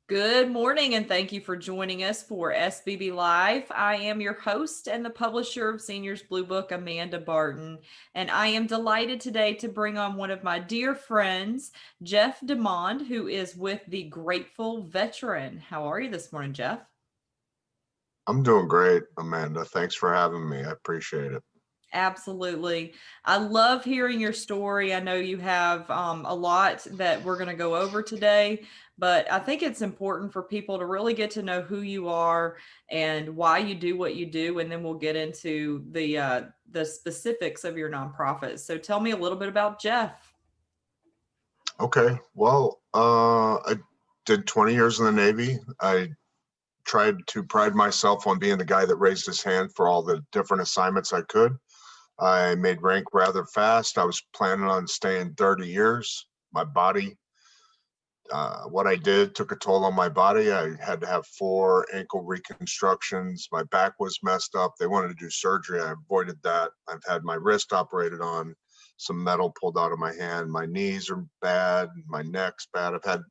Good morning, and thank you for joining us for SBB Live. I am your host and the publisher of Seniors Blue Book, Amanda Barton, and I am delighted today to bring on one of my dear friends, Jeff DeMond, who is with the Grateful Veteran. How are you this morning, Jeff? I'm doing great, Amanda. Thanks for having me. I appreciate it. Absolutely. I love hearing your story. I know you have a lot that we're going to go over today, but I think it's important for people to really get to know who you are and why you do what you do, and then we'll get into the specifics of your nonprofit. So tell me a little bit about Jeff. Okay. Well, I did 20 years in the Navy. I tried to pride myself on being the guy that raised his hand for all the different assignments I could. I made rank rather fast. I was planning on staying 30 years. My body, what I did took a toll on my body. I had to have 4 ankle reconstructions. My back was messed up. They wanted to do surgery. I avoided that. I've had my wrist operated on, some metal pulled out of my hand. My knees are bad. My neck's bad. I've had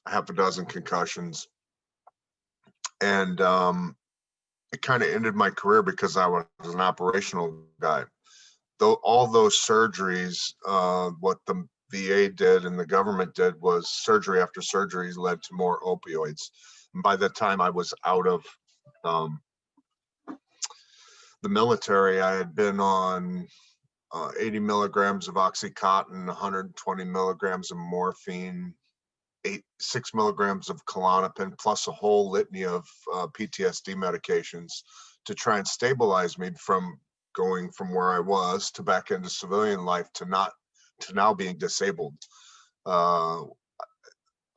half a dozen concussions. And it kind of ended my career because I was an operational guy. Though all those surgeries, what the VA did and the government did was surgery after surgery led to more opioids. And by the time I was out of um, the military, I had been on 80 milligrams of Oxycontin, 120 milligrams of morphine, 6 milligrams of Klonopin, plus a whole litany of PTSD medications to try and stabilize me from going from where I was to back into civilian life to now being disabled. Uh,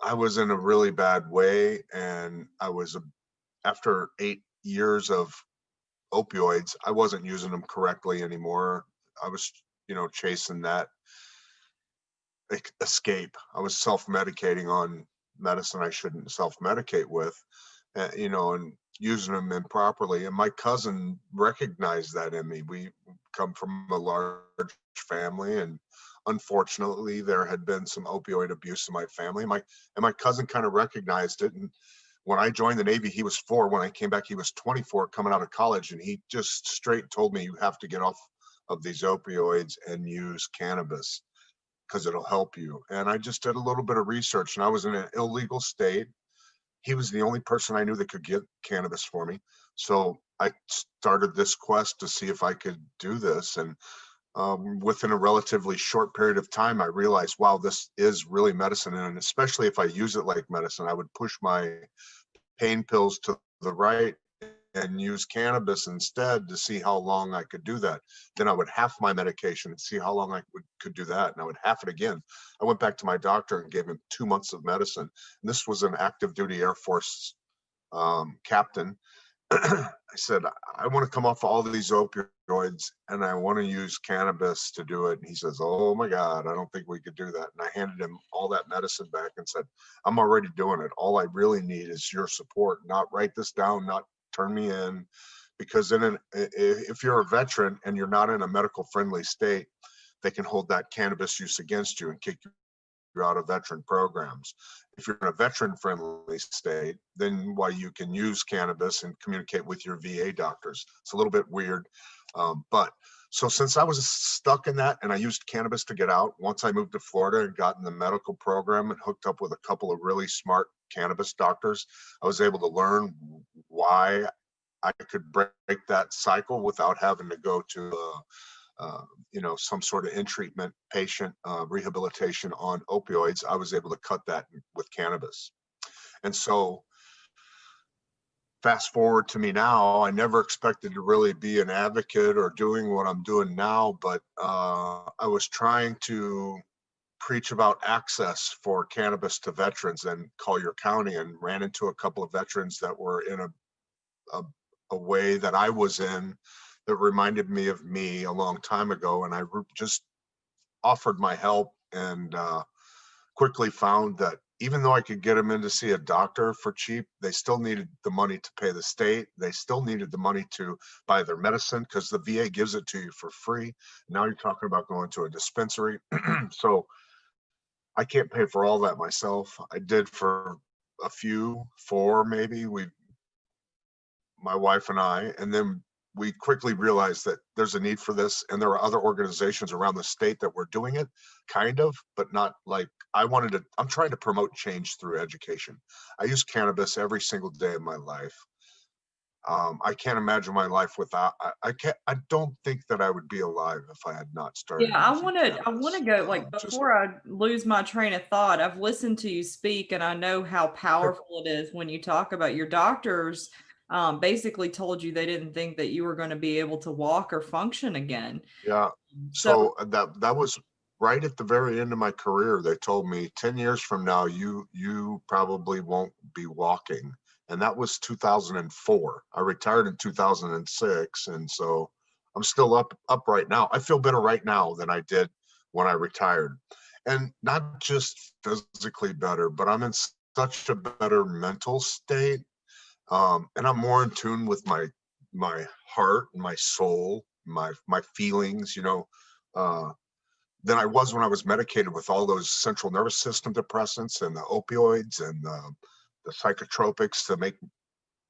I was in a really bad way, and after 8 years of opioids, I wasn't using them correctly anymore. I was, chasing that escape. I was self-medicating on medicine I shouldn't self-medicate with, and using them improperly. And my cousin recognized that in me. We come from a large family, and unfortunately, there had been some opioid abuse in my family. My cousin kind of recognized it. And when I joined the Navy, he was 4. When I came back, he was 24, coming out of college, and he just straight told me, "You have to get off of these opioids and use cannabis, because it'll help you." And I just did a little bit of research, and I was in an illegal state. He was the only person I knew that could get cannabis for me. So I started this quest to see if I could do this. And within a relatively short period of time, I realized, wow, this is really medicine. And especially if I use it like medicine, I would push my pain pills to the right and use cannabis instead to see how long I could do that. Then I would half my medication and see how long could do that. And I would half it again. I went back to my doctor and gave him 2 months of medicine. And this was an active duty Air Force captain. I said, "I want to come off all of these opioids and I want to use cannabis to do it." And he says, "Oh my God, I don't think we could do that." And I handed him all that medicine back and said, "I'm already doing it. All I really need is your support, not write this down, not turn me in." Because if you're a veteran and you're not in a medical friendly state, they can hold that cannabis use against you and kick you out of veteran programs. If you're in a veteran friendly state, then why you can use cannabis and communicate with your VA doctors. It's a little bit weird. But so since I was stuck in that and I used cannabis to get out, once I moved to Florida and got in the medical program and hooked up with a couple of really smart cannabis doctors, I was able to learn why I could break that cycle without having to go to some sort of in-treatment patient rehabilitation on opioids. I was able to cut that with cannabis. And so fast forward to me now, I never expected to really be an advocate or doing what I'm doing now, but I was trying to preach about access for cannabis to veterans in Collier County, and ran into a couple of veterans that were in a way that I was in that reminded me of me a long time ago. And I just offered my help, and quickly found that even though I could get them in to see a doctor for cheap, they still needed the money to pay the state. They still needed the money to buy their medicine because the VA gives it to you for free. Now you're talking about going to a dispensary. So I can't pay for all that myself. I did for a few, 4 maybe. My wife and I, and then we quickly realized that there's a need for this, and there are other organizations around the state that were doing it, kind of, but not like I'm trying to promote change through education. I use cannabis every single day of my life. I can't imagine my life without. I can't. I don't think that I would be alive if I had not Yeah, started I using wanna I wanna cannabis. go like Just before I lose my train of thought, I've listened to you speak and I know how sure. powerful it is when you talk about your doctors basically told you they didn't think that you were going to be able to walk or function again. Yeah. So So that was right at the very end of my career. They told me 10 years from now, you probably won't be walking. And that was 2004. I retired in 2006. And so I'm still up right now. I feel better right now than I did when I retired. And not just physically better, but I'm in such a better mental state. And I'm more in tune with my heart, my soul, my feelings, uh, than I was when I was medicated with all those central nervous system depressants and the opioids and the psychotropics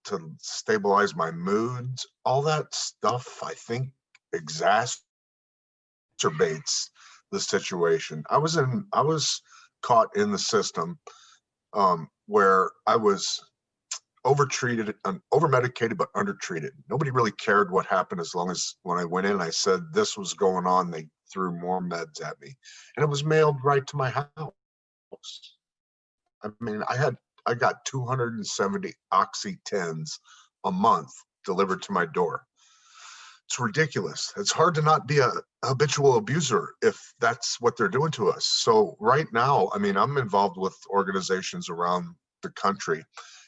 to stabilize my moods. All that stuff, I think, exacerbates the situation. I was caught in the system where I was overtreated, over-medicated, but undertreated. Nobody really cared what happened as long as when I went in, I said this was going on. They threw more meds at me, and it was mailed right to my house. I mean, I got 270 Oxy 10s a month delivered to my door. It's ridiculous. It's hard to not be a habitual abuser if that's what they're doing to us. So right now, I mean, I'm involved with organizations around the country,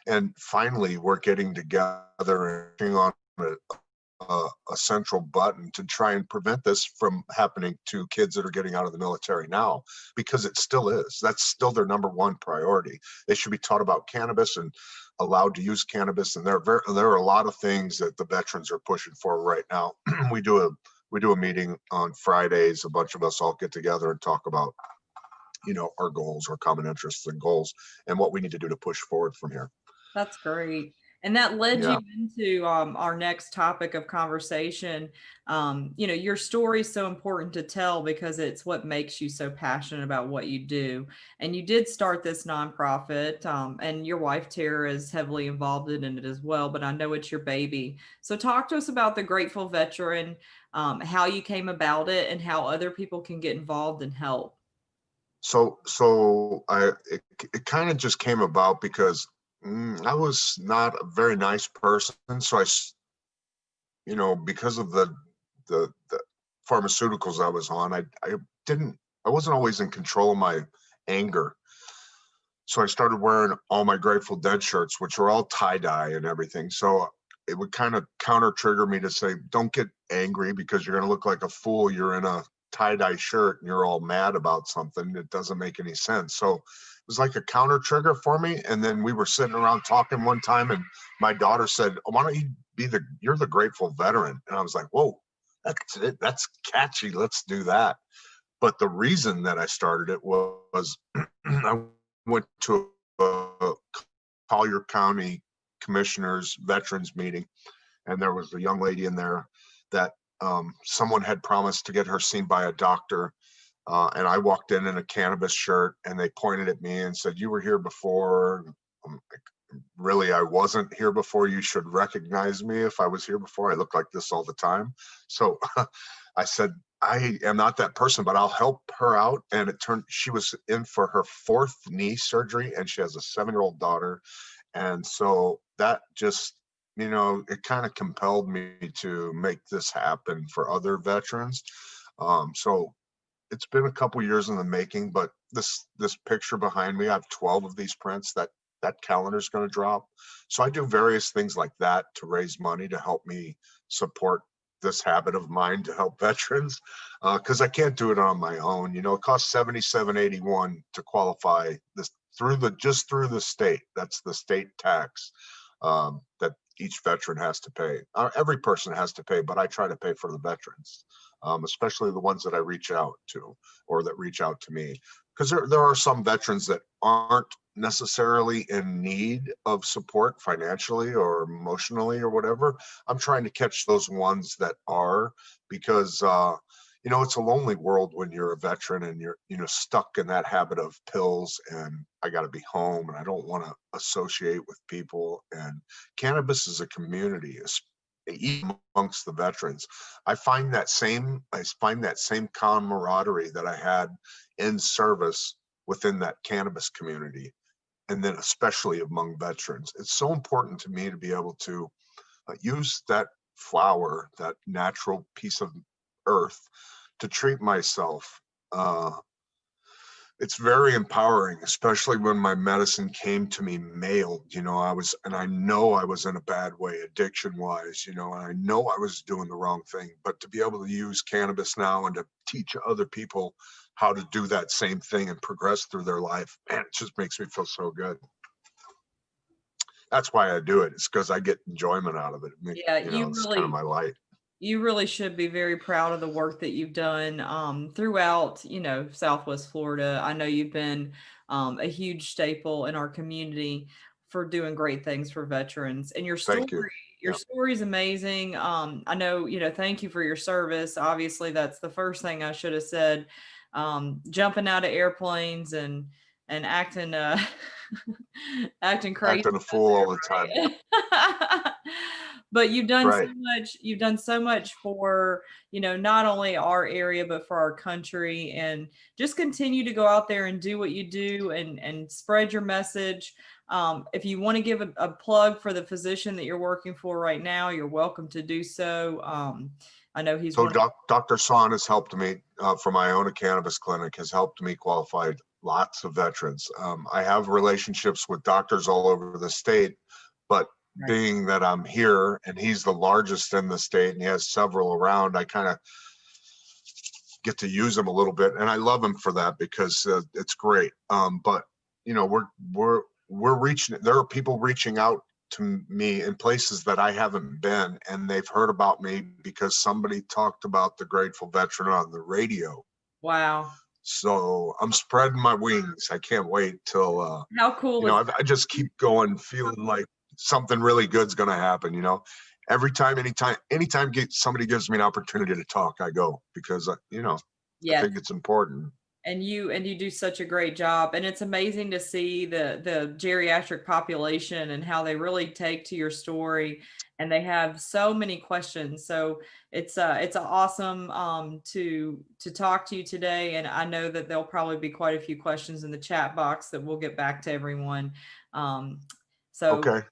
and finally we're getting together and working on a central button to try and prevent this from happening to kids that are getting out of the military now, because it still is. That's still their number one priority. They should be taught about cannabis and allowed to use cannabis. And there are a lot of things that the veterans are pushing for right now. we do a meeting on Fridays. A bunch of us all get together and talk about our goals, our common interests and goals, and what we need to do to push forward from here. that's great. And that led you Yeah. into our next topic of conversation. Your story is so important to tell because it's what makes you so passionate about what you do. And you did start this nonprofit, and your wife, Tara, is heavily involved in it as well, but I know it's your baby. So talk to us about the Grateful Veteran, how you came about it, and how other people can get involved and help. It kind of just came about because I was not a very nice person. So because of the pharmaceuticals I was on, I wasn't always in control of my anger. So I started wearing all my Grateful Dead shirts, which are all tie dye and everything. So it would kind of counter trigger me to say, don't get angry because you're going to look like a fool. You're in a tie dye shirt and you're all mad about something. It doesn't make any sense. So it was like a counter trigger for me. And then we were sitting around talking one time, and my daughter said, why don't you you're the Grateful Veteran? And I was like, whoa, that's it. That's catchy. Let's do that. But the reason that I started it was I went to a Collier County Commissioners Veterans meeting, and there was a young lady in there that someone had promised to get her seen by a doctor. And I walked in a cannabis shirt, and they pointed at me and said, you were here before. I'm like, really, I wasn't here before. You should recognize me if I was here before. I look like this all the time. So I said, I am not that person, but I'll help her out. And she was in for her 4th knee surgery, and she has a 7-year-old daughter. And so that just, it kind of compelled me to make this happen for other veterans. So it's been a couple years in the making, but this picture behind me, I have 12 of these prints. That calendar is going to drop. So I do various things like that to raise money to help me support this habit of mine to help veterans, because I can't do it on my own. It costs $77.81 to qualify this through the state. That's the state tax that each veteran has to pay. Every person has to pay, but I try to pay for the veterans, especially the ones that I reach out to or that reach out to me. because there are some veterans that aren't necessarily in need of support financially or emotionally or whatever. I'm trying to catch those ones that are, because it's a lonely world when you're a veteran and you're stuck in that habit of pills and I got to be home and I don't want to associate with people. And cannabis is a community, even amongst the veterans. I find that same camaraderie that I had in service within that cannabis community, and then especially among veterans. It's so important to me to be able to use that flower, that natural piece of earth, to treat myself. It's very empowering, especially when my medicine came to me mailed. I know I was in a bad way, addiction wise, and I know I was doing the wrong thing. But to be able to use cannabis now and to teach other people how to do that same thing and progress through their life, man, it just makes me feel so good. That's why I do it. It's because I get enjoyment out of it. Yeah, It's kind of my life. you really should be very proud of the work that you've done throughout, Southwest Florida. I know you've been a huge staple in our community for doing great things for veterans. And Thank you. your Yeah. story is amazing. I know, thank you for your service. Obviously, that's the first thing I should have said. Jumping out of airplanes and acting acting crazy Acting a out fool all the time. there, right? But Right. you've done so much for, not only our area, but for our country. And just continue to go out there and do what you do and spread your message. If you want to give a plug for the physician that you're working for right now, you're welcome to do so. I know he's So one of Dr. Son has helped me for my own cannabis clinic, has helped me qualify lots of veterans. I have relationships with doctors all over the state, but right. being that I'm here and he's the largest in the state and he has several around, I kind of get to use him a little bit, and I love him for that because it's great. But we're reaching. There are people reaching out to me in places that I haven't been, and they've heard about me because somebody talked about the Grateful Veteran on the radio. Wow. So I'm spreading my wings. I can't wait till How cool is I just keep going, feeling like something really good's going to happen. Every time, anytime somebody gives me an opportunity to talk, I go, because I Yes. think it's important. And you do such a great job, and it's amazing to see the geriatric population and how they really take to your story, and they have so many questions. So it's awesome to talk to you today, and I know that there'll probably be quite a few questions in the chat box that we'll get back to everyone. So Okay.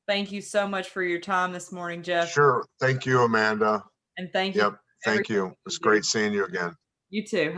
thank you so much for your time this morning, Jeff, Sure. Thank you, Amanda. and thank you Yep. for Thank everything you. that It's you do. great seeing you again. You too. Have